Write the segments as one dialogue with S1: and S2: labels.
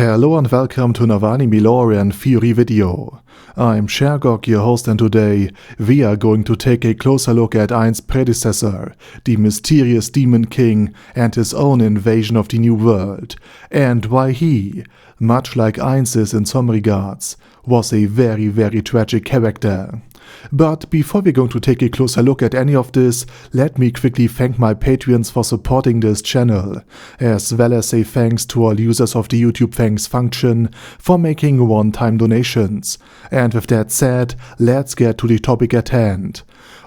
S1: Hello and welcome to another anime lore and theory video. I'm Shergog, your host, and today we are going to take a closer look at Ainz' predecessor, the mysterious Demon King and his own invasion of the New World, and why he, much like Ainz is in some regards, was a very tragic character. But before we're going to take a closer look at any of this, let me quickly thank my Patreons for supporting this channel, as well as say thanks to all users of the YouTube thanks function for making one-time donations. And with that said, let's get to the topic at hand.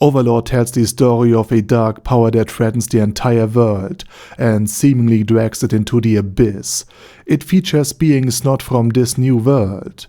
S1: Overlord tells the story of a dark power that threatens the entire world and seemingly drags it into the abyss. It features beings not from this new world,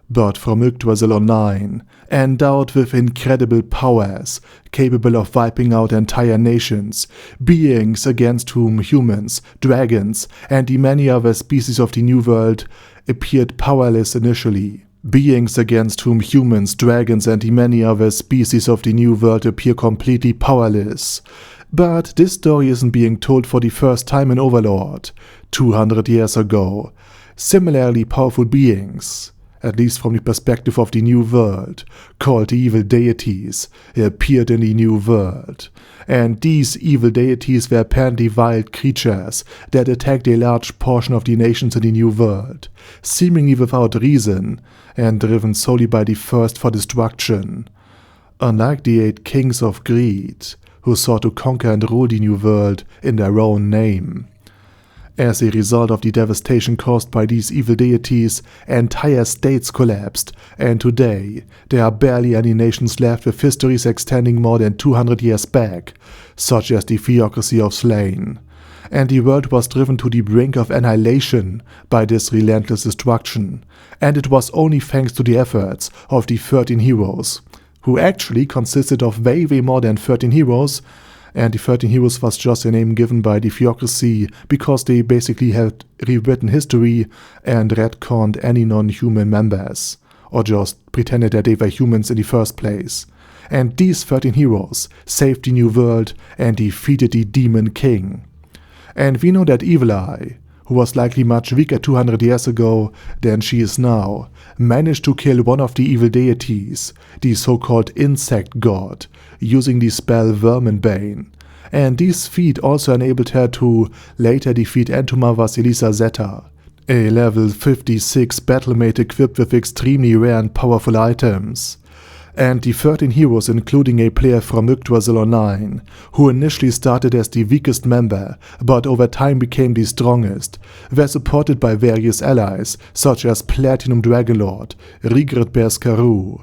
S1: but from Yggdrasil 9, endowed with incredible powers, capable of wiping out entire nations, beings against whom humans, dragons, and the many other species of the New World appeared powerless initially. Beings against whom humans, dragons, and the many other species of the New World appear completely powerless. But this story isn't being told for the first time in Overlord, 200 years ago. Similarly powerful beings, at least from the perspective of the New World, called the evil deities, appeared in the New World. And these evil deities were apparently wild creatures that attacked a large portion of the nations in the New World, seemingly without reason, and driven solely by the thirst for destruction. Unlike the 8 kings of greed, who sought to conquer and rule the New World in their own name. As a result of the devastation caused by these evil deities, entire states collapsed, and today there are barely any nations left with histories extending more than 200 years back, such as the theocracy of Slain. And the world was driven to the brink of annihilation by this relentless destruction, and it was only thanks to the efforts of the 13 heroes, who actually consisted of way more than 13 heroes, and the 13 heroes was just a name given by the theocracy because they basically had rewritten history and retconned any non-human members, or just pretended that they were humans in the first place. And these 13 heroes saved the New World and defeated the Demon King. And we know that Evil Eye, who was likely much weaker 200 years ago than she is now, managed to kill one of the evil deities, the so-called insect god, using the spell Verminbane. And this feat also enabled her to later defeat Entoma Vasilisa Zeta, a level 56 battlemate equipped with extremely rare and powerful items. And the 13 heroes, including a player from Yggdrasil 9, who initially started as the weakest member, but over time became the strongest, were supported by various allies, such as Platinum Dragonlord, Regret Bear's Karoo,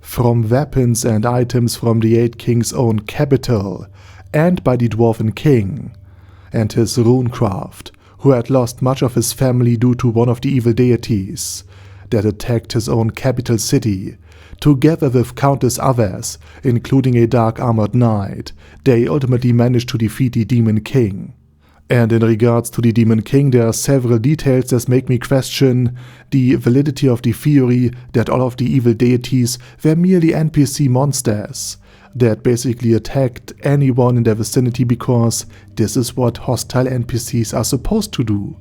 S1: from weapons and items from the 8 Kings' own capital, and by the Dwarven King, and his runecraft, who had lost much of his family due to one of the evil deities that attacked his own capital city. Together with countless others, including a dark-armored knight, they ultimately managed to defeat the Demon King. And in regards to the Demon King, there are several details that make me question the validity of the theory that all of the evil deities were merely NPC monsters that basically attacked anyone in their vicinity because this is what hostile NPCs are supposed to do.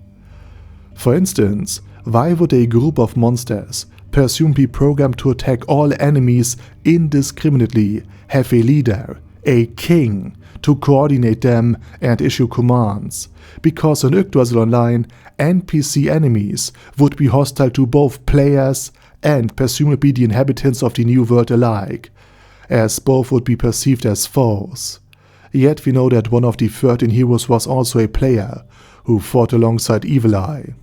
S1: For instance, why would a group of monsters, presumably programmed to attack all enemies indiscriminately, have a leader, a king, to coordinate them and issue commands? Because in Yggdrasil Online, NPC enemies would be hostile to both players and presumably the inhabitants of the New World alike, as both would be perceived as foes. Yet we know that one of the 13 heroes was also a player who fought alongside Evil Eye,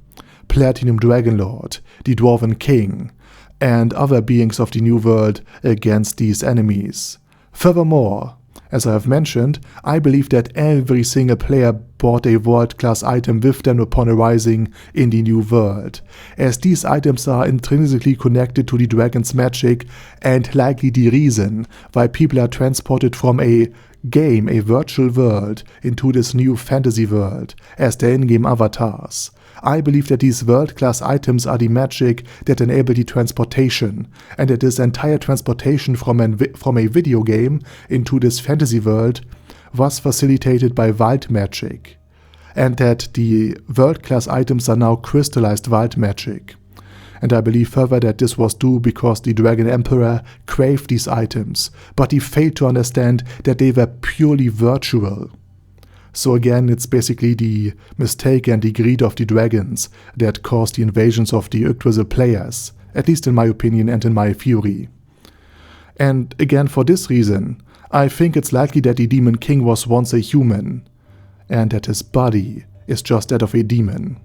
S1: Platinum Dragonlord, the Dwarven King, and other beings of the New World against these enemies. Furthermore, as I have mentioned, I believe that every single player bought a world-class item with them upon arriving in the New World, as these items are intrinsically connected to the dragon's magic and likely the reason why people are transported from a game, a virtual world, into this new fantasy world as their in-game avatars. I believe that these world-class items are the magic that enable the transportation, and that this entire transportation from a video game into this fantasy world was facilitated by wild magic. and that the world-class items are now crystallized wild magic. And I believe further that this was due because the Dragon Emperor craved these items, but he failed to understand that they were purely virtual. So again, it's basically the mistake and the greed of the dragons that caused the invasions of the Yggdrasil players, at least in my opinion and in my theory. And again, for this reason, I think it's likely that the Demon King was once a human, and that his body is just that of a demon.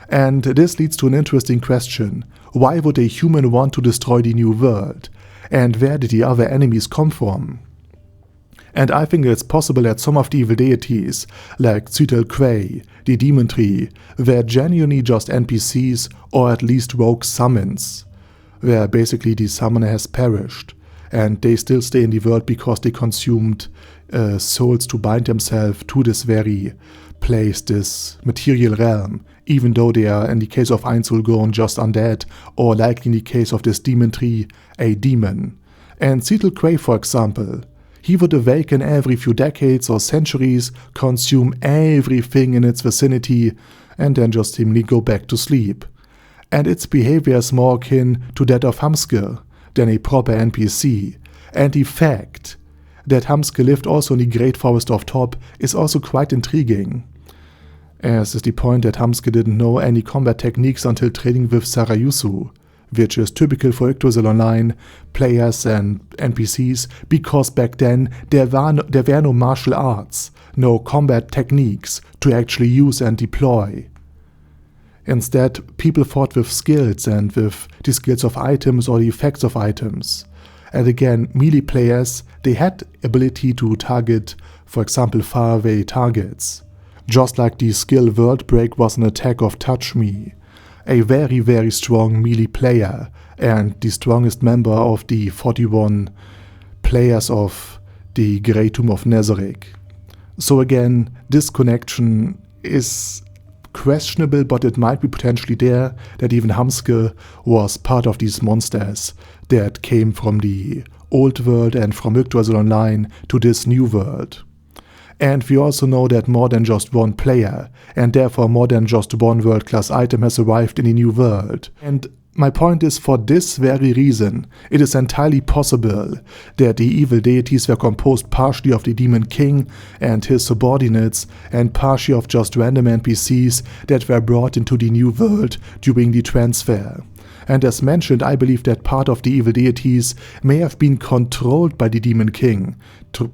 S1: And this leads to an interesting question: why would a human want to destroy the new world? And where did the other enemies come from? And I think it's possible that some of the evil deities, like Quay, the Demon Tree, were genuinely just NPCs or at least rogue summons, where basically the summoner has perished, and they still stay in the world because they consumed souls to bind themselves to this very place, this material realm, even though they are, in the case of Ainz, just undead, or like in the case of this Demon Tree, a demon. And Quay, for example, he would awaken every few decades or centuries, consume everything in its vicinity, and then just seemingly go back to sleep. And its behavior is more akin to that of Hamske than a proper NPC. And the fact that Hamske lived also in the Great Forest of Top is also quite intriguing, as is the point that Hamske didn't know any combat techniques until trading with Sarayusu, which is typical for Yggdrasil Online players and NPCs, because back then there were no martial arts, no combat techniques to actually use and deploy. Instead, people fought with skills and with the skills of items or the effects of items. And again, melee players, they had ability to target, for example, faraway targets. Just like the skill World Break was an attack of Touch Me, a very, very strong melee player, and the strongest member of the 41 players of the Grey Tomb of Nezarec. So again, this connection is questionable, but it might be potentially there, that even Hamske was part of these monsters that came from the old world and from Yggdrasil Online to this new world. And we also know that more than just one player, and therefore more than just one world-class item, has arrived in the new world. And my point is, for this very reason, it is entirely possible that the evil deities were composed partially of the Demon King and his subordinates, and partially of just random NPCs that were brought into the new world during the transfer. And as mentioned, I believe that part of the evil deities may have been controlled by the Demon King,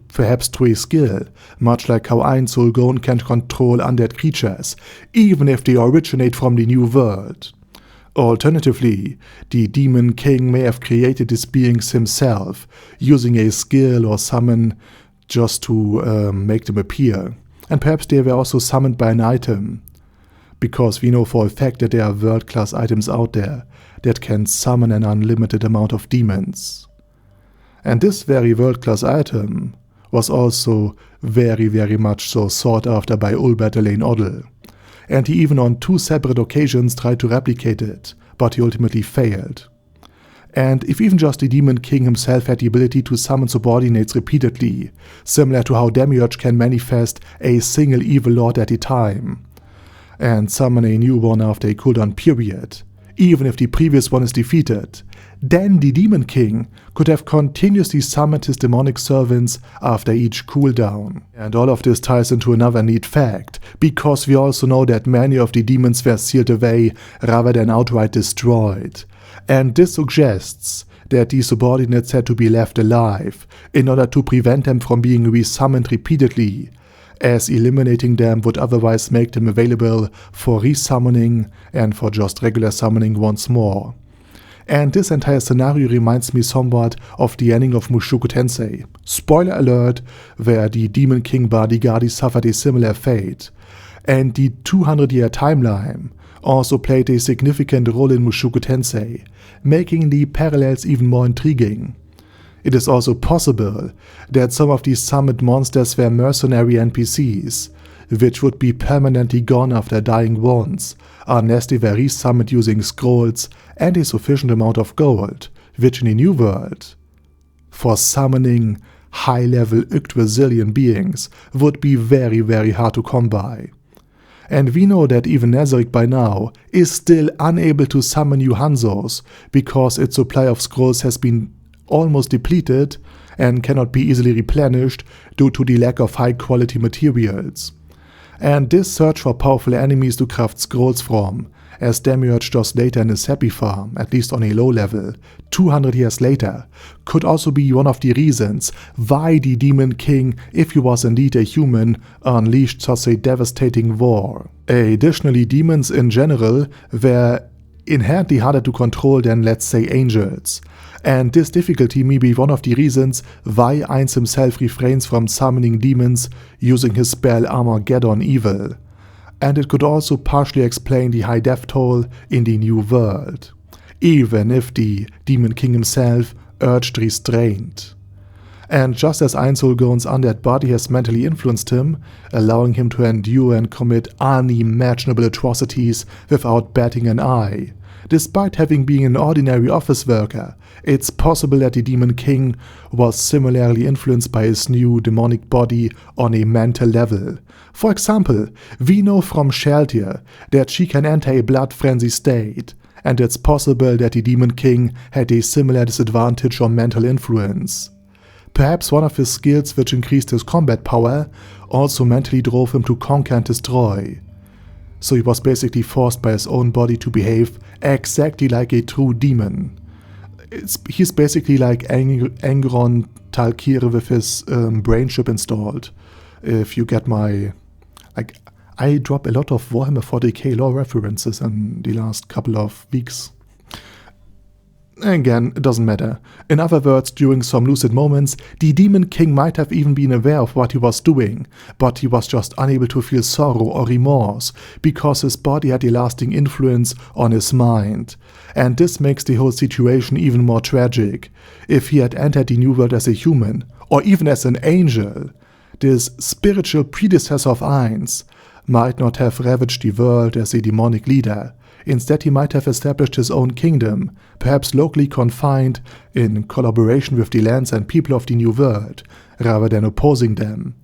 S1: perhaps through a skill, much like how Ainz can control undead creatures, even if they originate from the new world. Alternatively, the Demon King may have created these beings himself, using a skill or summon just to make them appear. And perhaps they were also summoned by an item, because we know for a fact that there are world-class items out there that can summon an unlimited amount of demons. And this very world-class item was also very, very much so sought after by Ulbert Elaine Oddle. And he even on 2 separate occasions tried to replicate it, but he ultimately failed. And if even just the Demon King himself had the ability to summon subordinates repeatedly, similar to how Demiurge can manifest a single evil lord at a time, and summon a new one after a cooldown period, even if the previous one is defeated, then the Demon King could have continuously summoned his demonic servants after each cooldown. And all of this ties into another neat fact, because we also know that many of the demons were sealed away rather than outright destroyed. And this suggests that these subordinates had to be left alive in order to prevent them from being resummoned repeatedly, as eliminating them would otherwise make them available for resummoning and for just regular summoning once more. And this entire scenario reminds me somewhat of the ending of Mushoku Tensei. Spoiler alert, where the Demon King bodyguard suffered a similar fate. And the 200-year timeline also played a significant role in Mushoku Tensei, making the parallels even more intriguing. It is also possible that some of these summoned monsters were mercenary NPCs, which would be permanently gone after dying once, unless they were resummoned using scrolls and a sufficient amount of gold, which in the new world, for summoning high-level Yggdrasilian beings, would be very, very hard to come by. And we know that even Nazarick by now is still unable to summon new Hanzos because its supply of scrolls has been almost depleted and cannot be easily replenished due to the lack of high quality materials. And this search for powerful enemies to craft scrolls from, as Demiurge does later in his Happy Farm, at least on a low level, 200 years later, could also be one of the reasons why the Demon King, if he was indeed a human, unleashed such a devastating war. Additionally, demons in general were inherently harder to control than, let's say, angels. And this difficulty may be one of the reasons why Ainz himself refrains from summoning demons using his spell Armageddon Evil. And it could also partially explain the high death toll in the New World, even if the Demon King himself urged restraint. And just as Ainz Ulgon's undead body has mentally influenced him, allowing him to endure and commit unimaginable atrocities without batting an eye, despite having been an ordinary office worker, it's possible that the Demon King was similarly influenced by his new demonic body on a mental level. For example, we know from Sheltier that she can enter a blood frenzy state, and it's possible that the Demon King had a similar disadvantage on mental influence. Perhaps one of his skills which increased his combat power also mentally drove him to conquer and destroy. So he was basically forced by his own body to behave exactly like a true demon. He's basically like Angron Talkir with his brain chip installed. If you get my... I drop a lot of Warhammer 40k lore references in the last couple of weeks. Again, it doesn't matter. In other words, during some lucid moments, the Demon King might have even been aware of what he was doing, but he was just unable to feel sorrow or remorse, because his body had a lasting influence on his mind. And this makes the whole situation even more tragic. If he had entered the New World as a human, or even as an angel, this spiritual predecessor of Ainz might not have ravaged the world as a demonic leader. Instead, he might have established his own kingdom, perhaps locally confined, in collaboration with the lands and people of the New World, rather than opposing them.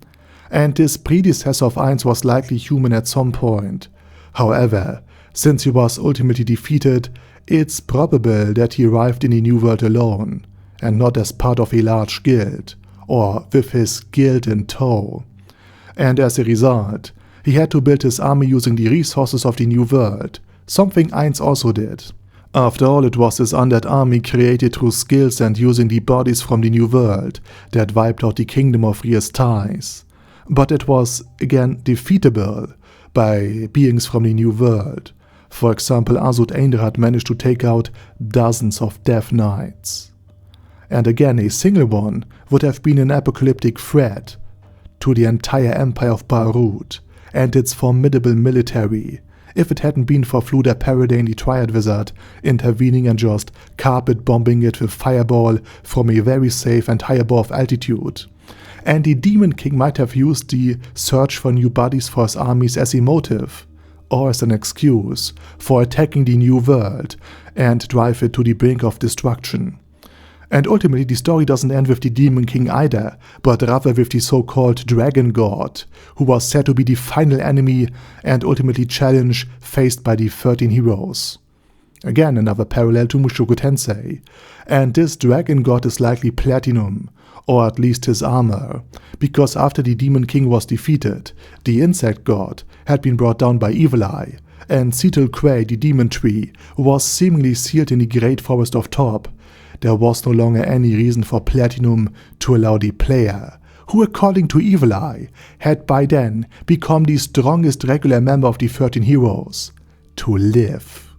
S1: And this predecessor of Ainz was likely human at some point. However, since he was ultimately defeated, it's probable that he arrived in the New World alone, and not as part of a large guild, or with his guild in tow. And as a result, he had to build his army using the resources of the New World, something Ainz also did. After all, it was his undead army created through skills and using the bodies from the New World that wiped out the kingdom of Rhea's ties. But it was, again, defeatable by beings from the New World. For example, Azud Einrad managed to take out dozens of Death Knights. And again, a single one would have been an apocalyptic threat to the entire empire of Barut and its formidable military, if it hadn't been for Fluda Paradane the Triad Wizard intervening and just carpet bombing it with fireball from a very safe and high above altitude. And the Demon King might have used the search for new bodies for his armies as a motive, or as an excuse for attacking the New World and drive it to the brink of destruction. And ultimately the story doesn't end with the Demon King either, but rather with the so-called Dragon God, who was said to be the final enemy and ultimately challenge faced by the 13 heroes. Again, another parallel to Mushoku Tensei. And this Dragon God is likely Platinum, or at least his armor, because after the Demon King was defeated, the Insect God had been brought down by Evil Eye, and Cetal Quay, the Demon Tree, was seemingly sealed in the Great Forest of Top. There was no longer any reason for Platinum to allow the player, who according to Evil Eye had by then become the strongest regular member of the 13 heroes, to live.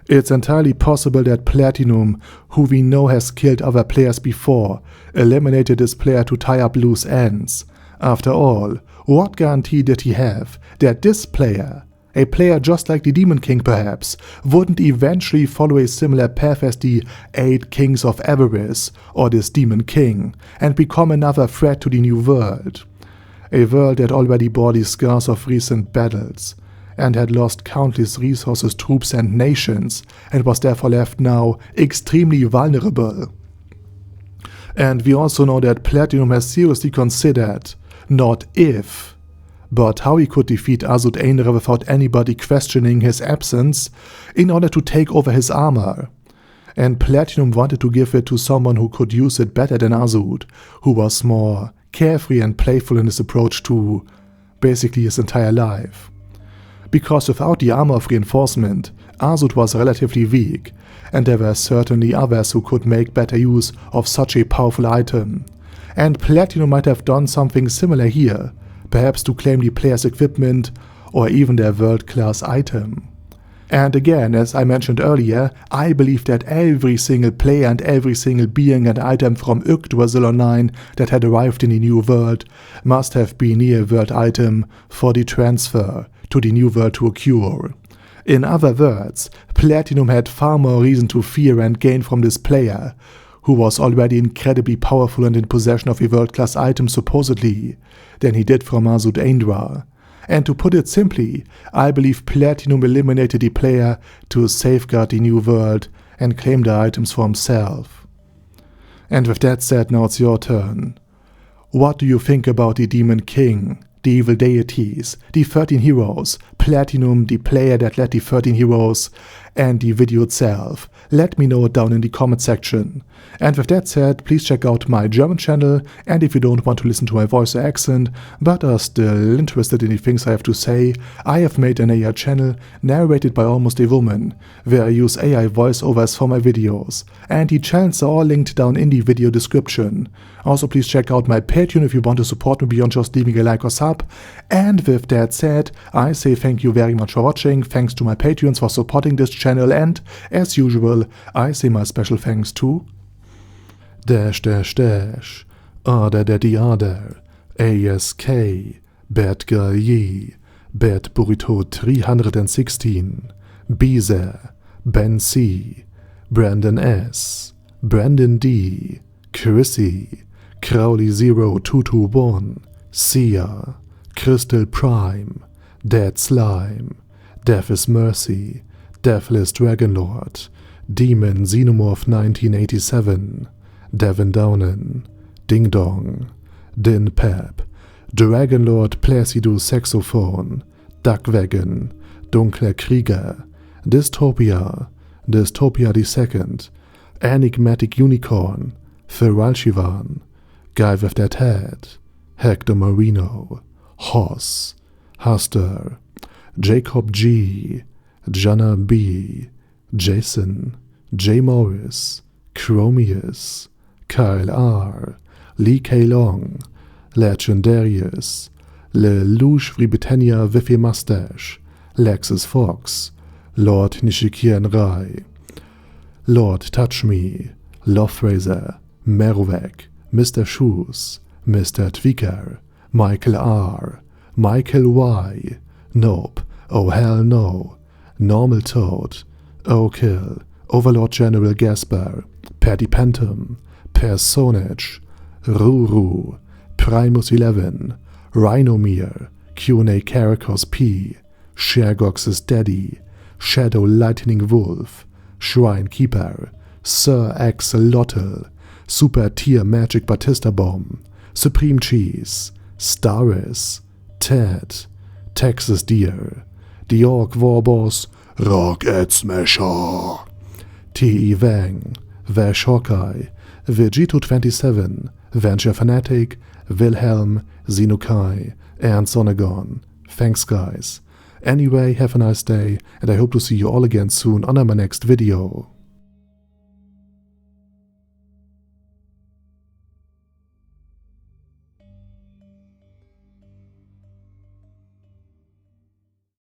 S1: It's entirely possible that Platinum, who we know has killed other players before, eliminated this player to tie up loose ends. After all, what guarantee did he have that this player, a player just like the Demon King perhaps, wouldn't eventually follow a similar path as the 8 Kings of Avarice or this Demon King, and become another threat to the New World? A world that already bore the scars of recent battles, and had lost countless resources, troops and nations, and was therefore left now extremely vulnerable. And we also know that Platinum has seriously considered, not if, but how he could defeat Azud Ainra without anybody questioning his absence in order to take over his armor. And Platinum wanted to give it to someone who could use it better than Azud, who was more carefree and playful in his approach to basically his entire life. Because without the armor of reinforcement, Azud was relatively weak, and there were certainly others who could make better use of such a powerful item. And Platinum might have done something similar here, perhaps to claim the player's equipment or even their world-class item. And again, as I mentioned earlier, I believe that every single player and every single being and item from Yggd to Azilon 9 that had arrived in the new world must have been near a world item for the transfer to the new world to occur. In other words, Platinum had far more reason to fear and gain from this player, who was already incredibly powerful and in possession of a world-class item supposedly, than he did from Azud Ainra. And to put it simply, I believe Platinum eliminated the player to safeguard the new world and claim the items for himself. And with that said, now it's your turn. What do you think about the Demon King, the evil deities, the 13 heroes, Platinum, the player that led the 13 heroes, and the video itself? Let me know it down in the comment section. And with that said, please check out my German channel, and if you don't want to listen to my voice or accent, but are still interested in the things I have to say, I have made an AI channel narrated by almost a woman, where I use AI voiceovers for my videos, and the channels are all linked down in the video description. Also please check out my Patreon if you want to support me beyond just leaving a like or sub. And with that said, I say thank you very much for watching, thanks to my Patreons for supporting this channel, and as usual, I say my special thanks to Other Daddy Other, ASK, Bad Girl Ye, Bad Burrito 316, Beezer, Ben C, Brandon S, Brandon D, Chrissy, Crowley 0221, Sia, Crystal Prime, Dead Slime, Death is Mercy, Deathless Dragonlord, Demon Xenomorph 1987, Devin Downen, Ding Dong, Din Pep, Dragonlord Placido Saxophone, Duckwagon, Dunkler Krieger, Dystopia, Dystopia II, Enigmatic Unicorn, Feralchivan, Guy with That Head, Hector Marino, Hoss, Huster, Jacob G, Jana B, Jason, J. Morris, Chromius, Kyle R, Lee K. Long, Legendarius, Lelouch Britannia with a Mustache, Lexus Fox, Lord Nishikian Rai, Lord Touch Me, Lofthraiser, Merowek, Mr. Shoes, Mr. Tweaker, Michael R, Michael Y, Nope, Oh Hell No, Normal Toad, O'Kill, Overlord General Gasper, Paddy Pentum, Personage, Ruru, Primus 11, Rhinomere, Q&A Caracos P, Shergox's Daddy, Shadow Lightning Wolf, Shrine Keeper, Sir Axolotl, Super Tier Magic Batista Bomb, Supreme Cheese, Staris, Ted, Texas Deer, The Orc Warboss, Rocket Smasher, T.E. Wang, Vash Hawkeye, Vegito27, Venture Fanatic, Wilhelm, Xenokai, and Sonagon. Thanks guys. Anyway, have a nice day, and I hope to see you all again soon on my next video.